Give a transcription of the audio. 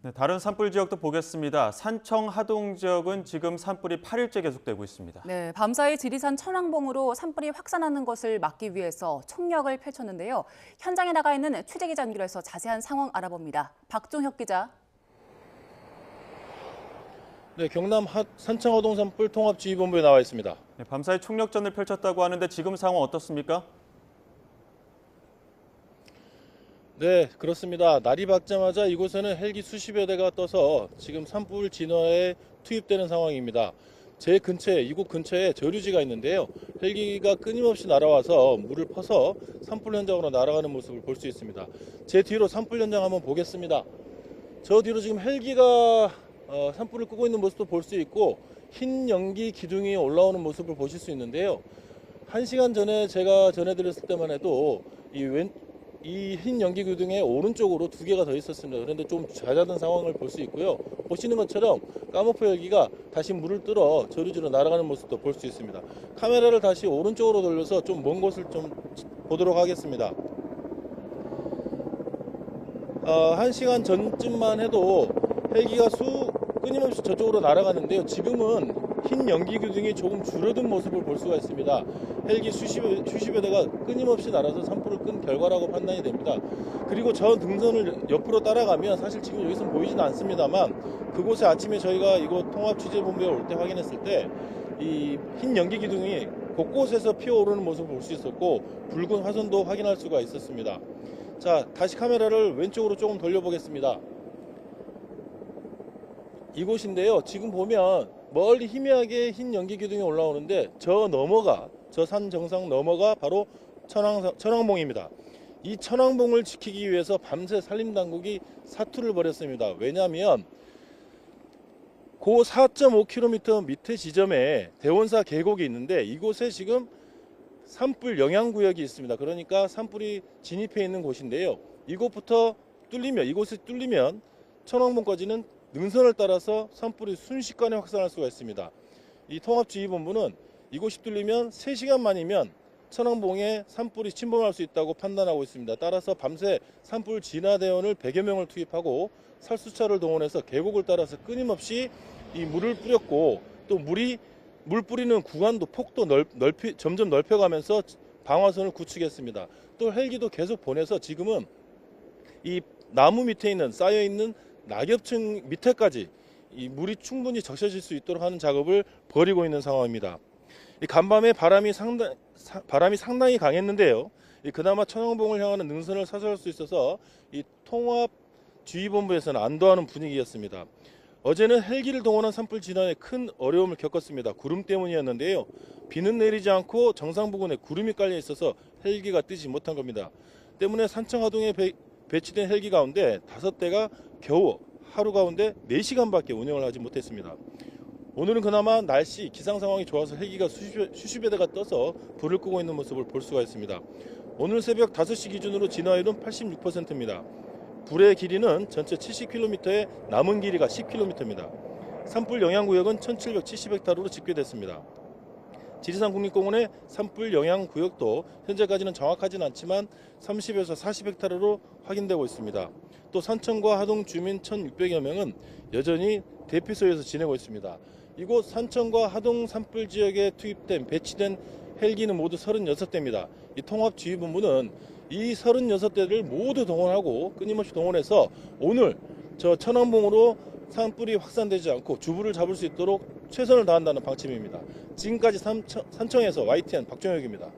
네, 다른 산불 지역도 보겠습니다. 산청 하동 지역은 지금 산불이 8일째 계속되고 있습니다. 네, 밤사이 지리산 천왕봉으로 산불이 확산하는 것을 막기 위해서 총력을 펼쳤는데요. 현장에 나가 있는 취재기자 연결해서 자세한 상황 알아봅니다. 박종혁 기자. 네, 경남 산청 하동 산불 통합지휘본부에 나와 있습니다. 네, 밤사이 총력전을 펼쳤다고 하는데 지금 상황 어떻습니까? 네, 그렇습니다. 날이 밝자마자 이곳에는 헬기 수십여 대가 떠서 지금 산불 진화에 투입되는 상황입니다. 제 근처에, 이곳 근처에 저류지가 있는데요. 헬기가 끊임없이 날아와서 물을 퍼서 산불 현장으로 날아가는 모습을 볼 수 있습니다. 제 뒤로 산불 현장 한번 보겠습니다. 저 뒤로 지금 헬기가 산불을 끄고 있는 모습도 볼 수 있고 흰 연기 기둥이 올라오는 모습을 보실 수 있는데요. 1시간 전에 제가 전해드렸을 때만 해도 이 흰 연기 기둥의 오른쪽으로 2개가 더 있었습니다. 그런데 좀 잦아든 상황을 볼 수 있고요. 보시는 것처럼 까모프 헬기가 다시 물을 뜰어 저류지로 날아가는 모습도 볼 수 있습니다. 카메라를 다시 오른쪽으로 돌려서 좀 먼 곳을 좀 보도록 하겠습니다. 1시간 전쯤만 해도 헬기가 끊임없이 저쪽으로 날아가는데요. 지금은 흰 연기 기둥이 조금 줄어든 모습을 볼 수가 있습니다. 헬기 수십여 대가 끊임없이 날아서 산불을 끈 결과라고 판단이 됩니다. 그리고 저 등선을 옆으로 따라가면 사실 지금 여기서 보이지는 않습니다만 그곳에 아침에 저희가 이곳 통합취재본부에 올 때 확인했을 때 이 흰 연기 기둥이 곳곳에서 피어오르는 모습을 볼 수 있었고 붉은 화선도 확인할 수가 있었습니다. 자, 다시 카메라를 왼쪽으로 조금 돌려보겠습니다. 이곳인데요. 지금 보면 멀리 희미하게 흰 연기 기둥이 올라오는데 저 산 정상 너머가 바로 천왕봉입니다. 이 천왕봉을 지키기 위해서 밤새 산림당국이 사투를 벌였습니다. 왜냐하면 그 4.5km 밑에 지점에 대원사 계곡이 있는데 이곳에 지금 산불 영향구역이 있습니다. 그러니까 산불이 진입해 있는 곳인데요. 이곳이 뚫리면 천왕봉까지는 능선을 따라서 산불이 순식간에 확산할 수가 있습니다. 이 통합지휘본부는 이곳이 뚫리면 3시간 만이면 천왕봉에 산불이 침범할 수 있다고 판단하고 있습니다. 따라서 밤새 산불 진화대원을 100여 명을 투입하고 살수차를 동원해서 계곡을 따라서 끊임없이 이 물을 뿌렸고 또 물 뿌리는 구간도 폭도 점점 넓혀가면서 방화선을 구축했습니다. 또 헬기도 계속 보내서 지금은 이 나무 밑에 쌓여있는 낙엽층 밑에까지 이 물이 충분히 적셔질 수 있도록 하는 작업을 벌이고 있는 상황입니다. 이 간밤에 바람이 상당히 강했는데요. 그나마 천왕봉을 향하는 능선을 사수할 수 있어서 이 통합지휘본부에서는 안도하는 분위기였습니다. 어제는 헬기를 동원한 산불 진화에 큰 어려움을 겪었습니다. 구름 때문이었는데요. 비는 내리지 않고 정상 부근에 구름이 깔려 있어서 헬기가 뜨지 못한 겁니다. 때문에 산청 하동에 배치된 헬기 가운데 5대가 겨우 하루 가운데 4시간밖에 운영을 하지 못했습니다. 오늘은 그나마 기상 상황이 좋아서 헬기가 수십여 대가 떠서 불을 끄고 있는 모습을 볼 수가 있습니다. 오늘 새벽 5시 기준으로 진화율은 86%입니다. 불의 길이는 전체 70km에 남은 길이가 10km입니다. 산불 영향구역은 1770헥타르로 집계됐습니다. 지리산 국립공원의 산불 영향구역도 현재까지는 정확하진 않지만 30에서 40헥타르로 확인되고 있습니다. 또 산청과 하동 주민 1,600여 명은 여전히 대피소에서 지내고 있습니다. 이곳 산청과 하동 산불 지역에 배치된 헬기는 모두 36대입니다. 이 통합지휘본부는 이 36대를 모두 동원하고 끊임없이 동원해서 오늘 저 천왕봉으로 산불이 확산되지 않고 주부를 잡을 수 있도록 최선을 다한다는 방침입니다. 지금까지 산청에서 YTN 박종혁입니다.